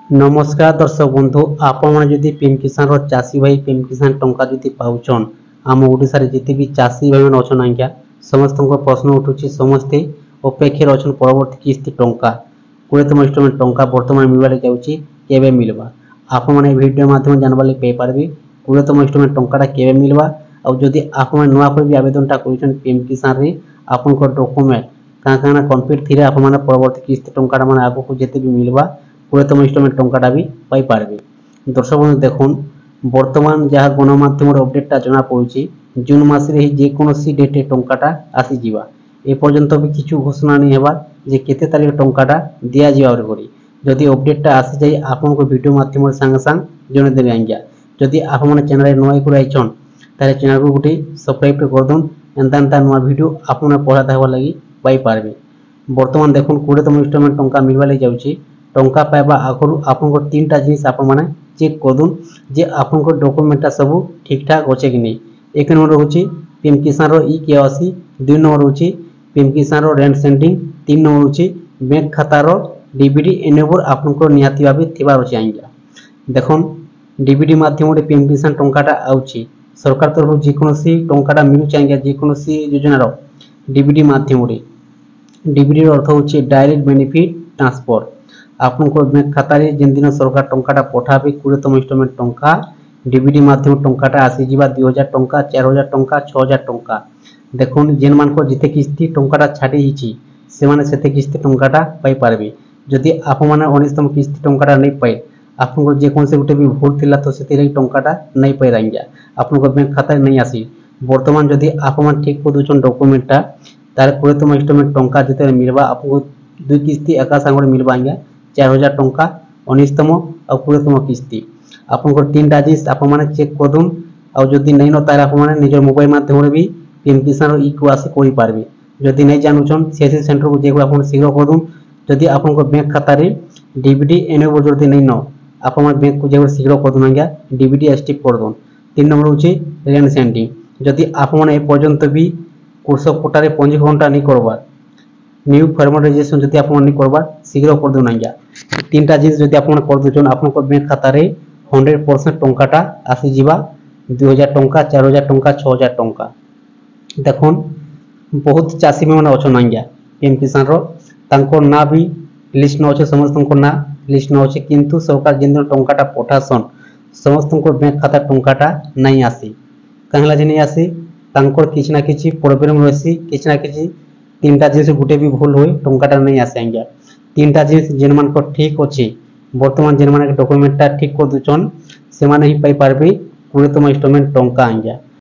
नमस्कार दर्शक बंधु आपण मैंने जदि पीएम किसान रो चाषी भाई पीएम किसान टंका जदि पाउछन आम ओडिशा रे जिते भी चाषी भाई मैंने अछन आज्ञा समस्त प्रश्न उठुची समस्ते अपेक्षा अछन परवर्ती किस्ती टंका 20तम इंस्टॉलमेंट टंका वर्तमान मिलबारे जाउची केबे मिलबा आपण माने वीडियो माध्यम जानबा ले पे पारबे 20तम इंस्टॉलमेंट टंकाटा केबे मिलबा आ जदि आपण माने नुवा कोई भी आवेदनटा करिसन पीएम किसान रे आपण को डॉक्यूमेंट काना कंप्लीट थिरे आपण माने परवर्ती किस्ती टंकाटा माने आगो को जेते भी मिलबा 20तम इंस्टॉलमेंट टंकाटा भी पाई पारबे। दर्शक बंधु देखुन वर्तमान जहाँ गणमाध्यम अपडेटा जना पड़ी जून मसरे ही जेकोसी डेटे टंकाटा आसी जीवा ए पर्यंत भी किछु घोषणा नहीं हेबा जे केते तारिख टंकाटा दिया जीवा करी जदि अपडेटा आसी जाई आपन को वीडियो माध्यम संग संग जने देबे आज्ञा जदि आपण माने चैनल रे नय कर आइछन तारे चैनल को गुटी सब्सक्राइब कर दन एंता नवा वीडियो आपण पढ़ा देबा लागि पाई पारबे। वर्तमान देखुन 20तम इंस्टॉलमेंट टंका मिलबा ले जाउची टंका पाइबा आगु आपन तीनटा जिनिस आपण माने चेक करदुन जे आपन डॉक्यूमेंटा सब ठीक ठाक अच्छे कि नहीं। एक नंबर होची पीएम किसान रो ई केवासी, दुई नंबर होची पीएम किसान रो रेंट सेंडिंग, तीन नंबर होची बैंक खाता रो डीबीडी एनेबल आपन को नियाती भाबे थिबार अछि आज्ञा। देखुन डीबीडी माध्यम रे पीएम किसान टंकाटा आउची सरकार तरफ जेकोसी टंकाटा मिलुची आज्ञा जेकोसी योजना रो डीबीडी माध्यम रे डीबीडी रो अर्थ होची डायरेक्ट बेनिफिट ट्रांसफर आपन को बैंक खाता रे जेन दिन सरकार टंकाटा पठाबे 20तम इंस्टॉलमेंट टंका डीबीडी माध्यम टंकाटा आसी जीवा 2000 टंका 4000 टंका 6000 टंका। देखुन जेन मान को जिते किस्ती टंकाटा छाडी हिची से माने सेते किस्ती टंकाटा पाई पारबे। जदि आप माने 19तम किस्ती टंकाटा नै पाए आपन को जे कोन से गुटे भी भूल थिला तो सेते रे टंकाटा नै पाई रांगिया आपन को बैंक खाता नै आसी। वर्तमान जदि आप मान ठीक को दुचन डॉक्यूमेंटटा तार 20तम इंस्टॉलमेंट टंका जिते मिलबा आपन को दुई किस्ती एका संगे मिलबा आज्ञा 4000 टंका 19तम और 20तम किस्ती आपन को तीनटा जिस आप माने चेक करदुन और जदि नै न तार आप माने निजर मोबाइल माध्यम रे भी पीएम किसान रो ई केवासी करि पारबे। जदि नै जानुछन सीएससी सेंटर को जेको आपन शीघ्र करदुन जदि आपन को बैंक खाता रे डीबीडी एनेबल जदि नै न आप माने बैंक को जेको शीघ्र करदुन आज्ञा डीबीडी एक्टिव करदुन। तीन नंबर होची रेंट सेंडिंग जदि आप माने ए पर्यंत भी कृषक कोटा रे पंजीकरणटा नै करबा न्यू फॉर्मेटाइजेशन जदि आप माने करबा शीघ्र कर दउन आज्ञा। तीनटा जिनिस जदि आप माने कर दुचन आपन को बैंक खाता रे 100% टंकाटा आसी जीवा 2000 टंका 4000 टंका 6000 टंका। देखुन बहुत चाषी माने अछन आज्ञा पीएम किसान रो तांको ना भी लिस्ट न अछि समस्त को ना लिस्ट न अछि किंतु सरकार जेन टंकाटा पठासन समस्त को बैंक खाता टंकाटा नै आसी कहला जे नै आसी तांको किछ ना किछ प्रॉब्लम रहसी किछ ना किछ तीनटा जिनिस गुटे भी भूल होई टंकाटा नहीं आसे आज्ञा। तीनटा जिनिस जेन मान को ठीक अछि वर्तमान जेन मान डॉक्यूमेंटटा ठीक कर दुचन से माने ही पाई पारबे 20तम इंस्टॉलमेंट टंका आज्ञा।